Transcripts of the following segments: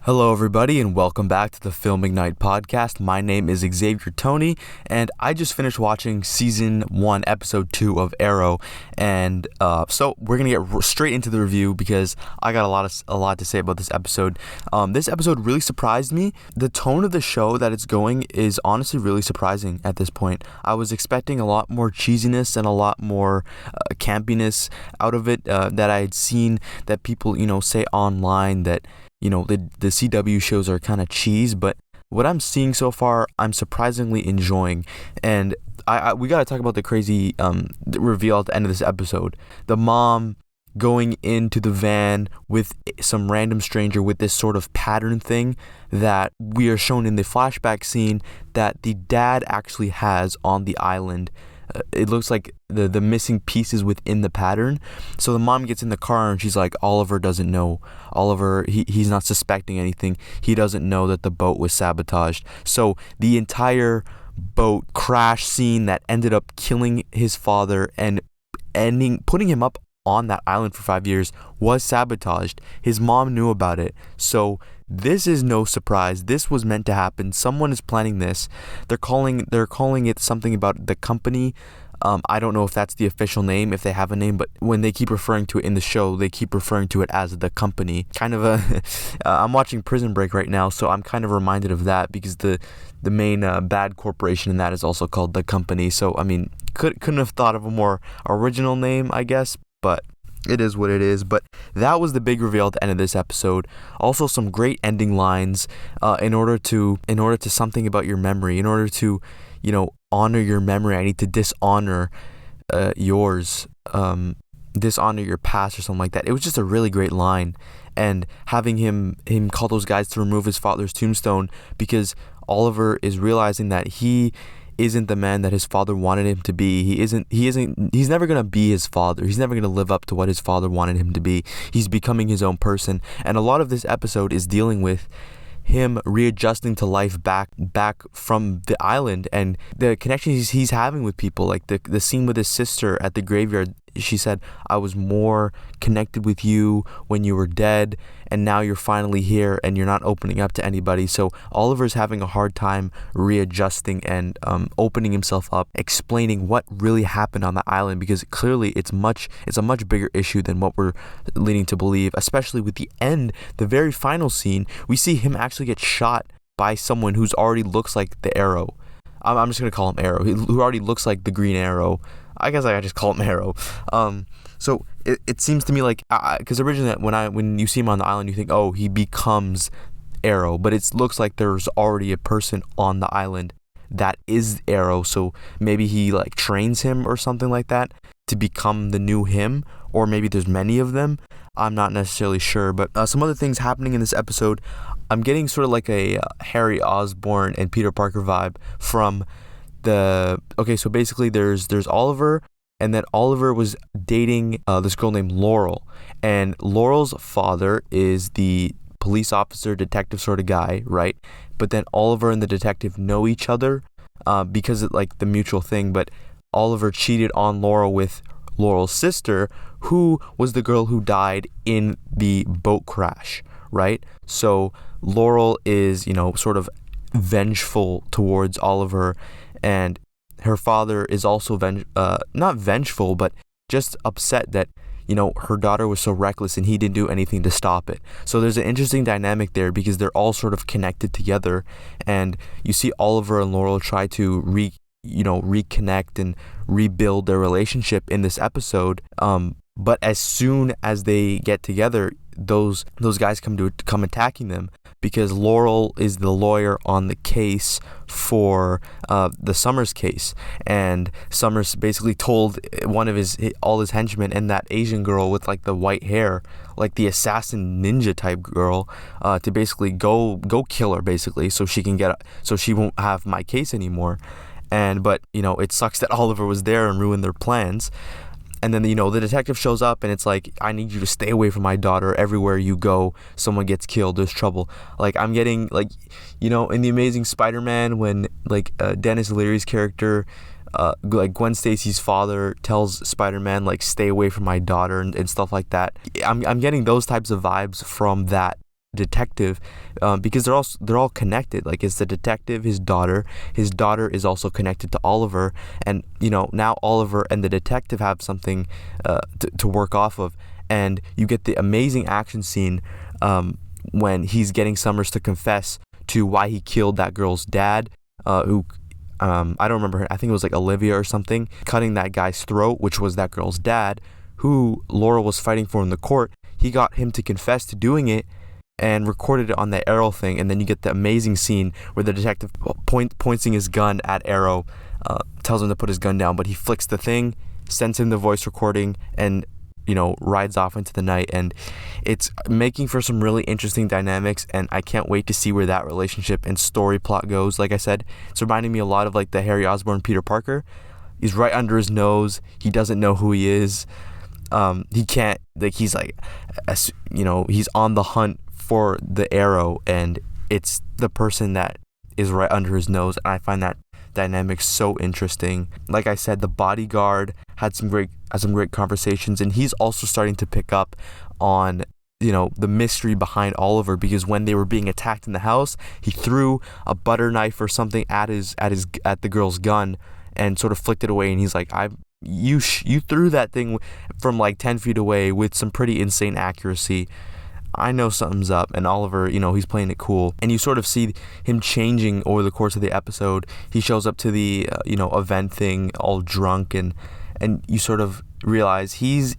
Hello, everybody, and welcome back to the Film Ignite podcast. My name is Xavier Tony, and I just finished watching Season 1, Episode 2 of Arrow, and so we're going to get straight into the review because I got a lot to say about this episode. This episode really surprised me. The tone of the show that it's going is honestly really surprising at this point. I was expecting a lot more cheesiness and a lot more campiness out of it that I had seen that people, say online that the CW shows are kind of cheese, but what I'm seeing so far, I'm surprisingly enjoying. And we got to talk about the crazy reveal at the end of this episode. The mom going into the van with some random stranger with this sort of pattern thing that we are shown in the flashback scene that the dad actually has on the island. It looks like the missing pieces within the pattern. So the mom gets in the car and she's like, Oliver doesn't know. Oliver, he's not suspecting anything. He doesn't know that the boat was sabotaged. So the entire boat crash scene that ended up killing his father and putting him up on that island for 5 years was sabotaged. His mom knew about it. So this is no surprise. This was meant to happen. Someone is planning this. They're calling it something about the company. I don't know if that's the official name, if they have a name, but when they keep referring to it in the show, they keep referring to it as the company. Kind of I'm watching Prison Break right now, so I'm kind of reminded of that because the main bad corporation in that is also called the company. So, I mean, couldn't have thought of a more original name, I guess, but it is what it is. But that was the big reveal at the end of this episode. Also some great ending lines in order to something about your memory. In order to, honor your memory, I need to dishonor yours, dishonor your past or something like that. It was just a really great line. And having him call those guys to remove his father's tombstone because Oliver is realizing that he isn't the man that his father wanted him to be. He's never going to be his father. He's never going to live up to what his father wanted him to be. He's becoming his own person. And a lot of this episode is dealing with him readjusting to life back from the island and the connections he's having with people. Like the scene with his sister at the graveyard. She said, I was more connected with you when you were dead, and now you're finally here and you're not opening up to anybody. So Oliver's having a hard time readjusting and opening himself up, explaining what really happened on the island, because clearly it's a much bigger issue than what we're leading to believe, especially with the very final scene. We see him actually get shot by someone who's already looks like the Arrow. I'm just going to call him Arrow, who already looks like the Green Arrow. I guess I just call him Arrow. So it seems to me like, because originally when you see him on the island, you think, oh, he becomes Arrow, but it looks like there's already a person on the island that is Arrow. So maybe he like trains him or something like that to become the new him, or maybe there's many of them. I'm not necessarily sure, but some other things happening in this episode. I'm getting sort of like a Harry Osborn and Peter Parker vibe from so basically there's Oliver, and then Oliver was dating this girl named Laurel, and Laurel's father is the police officer, detective sort of guy, right? But then Oliver and the detective know each other because of like the mutual thing, but Oliver cheated on Laurel with Laurel's sister, who was the girl who died in the boat crash, right? So Laurel is, sort of vengeful towards Oliver, and her father is also not vengeful, but just upset that, her daughter was so reckless and he didn't do anything to stop it. So there's an interesting dynamic there because they're all sort of connected together, and you see Oliver and Laurel try to reconnect and rebuild their relationship in this episode. But as soon as they get together, those guys come attacking them because Laurel is the lawyer on the case for the Summers case, and Summers basically told one of all his henchmen and that Asian girl with like the white hair, like the assassin ninja type girl, to basically go kill her basically, so she won't have my case anymore. But it sucks that Oliver was there and ruined their plans. And then, the detective shows up and it's like, I need you to stay away from my daughter. Everywhere you go, someone gets killed. There's trouble. Like, I'm getting, like, in The Amazing Spider-Man, when, like, Dennis Leary's character, like, Gwen Stacy's father tells Spider-Man, like, stay away from my daughter and stuff like that. I'm getting those types of vibes from that detective, because they're all connected. Like, it's the detective, his daughter is also connected to Oliver, and now Oliver and the detective have something to work off of. And you get the amazing action scene when he's getting Summers to confess to why he killed that girl's dad, who I don't remember her. I think it was like Olivia or something, cutting that guy's throat, which was that girl's dad, who Laura was fighting for in the court. He got him to confess to doing it and recorded it on the Arrow thing. And then you get the amazing scene where the detective pointing his gun at Arrow, tells him to put his gun down, but he flicks the thing, sends him the voice recording, and rides off into the night. And it's making for some really interesting dynamics, and I can't wait to see where that relationship and story plot goes. Like I said, it's reminding me a lot of like the Harry Osborn Peter Parker. He's right under his nose. He doesn't know who he is. He can't, like, he's like, he's on the hunt for the Arrow, and it's the person that is right under his nose. And I find that dynamic so interesting. Like I said, the bodyguard had some great conversations, and he's also starting to pick up on the mystery behind Oliver, because when they were being attacked in the house, he threw a butter knife or something at the girl's gun and sort of flicked it away, and he's like, you threw that thing from like 10 feet away with some pretty insane accuracy. I know something's up. And Oliver, he's playing it cool, and you sort of see him changing over the course of the episode. He shows up to the event thing all drunk, and you sort of realize he's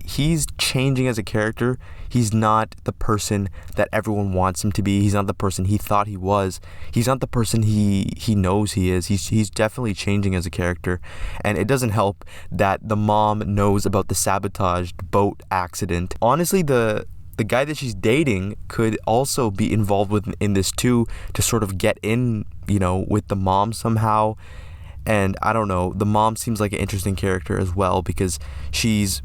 changing as a character. He's not the person that everyone wants him to be. He's not the person he thought he was. He's not the person he knows he is. He's definitely changing as a character. And it doesn't help that the mom knows about the sabotaged boat accident. Honestly, the guy that she's dating could also be involved in this too, to sort of get in, with the mom somehow. And I don't know, the mom seems like an interesting character as well, because she's,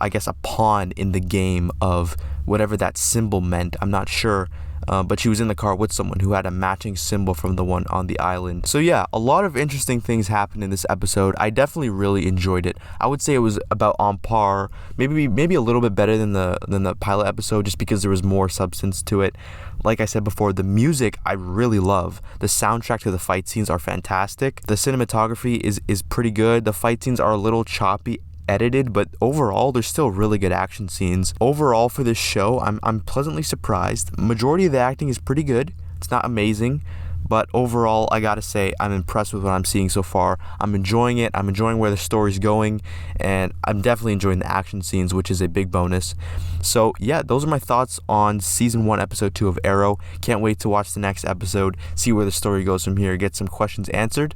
I guess a pawn in the game of whatever that symbol meant. I'm not sure. But she was in the car with someone who had a matching symbol from the one on the island. So yeah, a lot of interesting things happened in this episode. I definitely really enjoyed it. I would say it was about on par, maybe a little bit better than the pilot episode, just because there was more substance to it. Like I said before, the music I really love. The soundtrack to the fight scenes are fantastic. The cinematography is pretty good. The fight scenes are a little choppy edited, but overall there's still really good action scenes. Overall for this show, I'm pleasantly surprised. Majority of the acting is pretty good. It's not amazing, but overall I gotta say I'm impressed with what I'm seeing so far. I'm enjoying it. I'm enjoying where the story's going, and I'm definitely enjoying the action scenes, which is a big bonus. So yeah, those are my thoughts on season 1 episode 2 of Arrow. Can't wait to watch the next episode, see where the story goes from here, get some questions answered.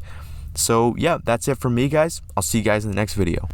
So yeah, that's it from me, guys. I'll see you guys in the next video.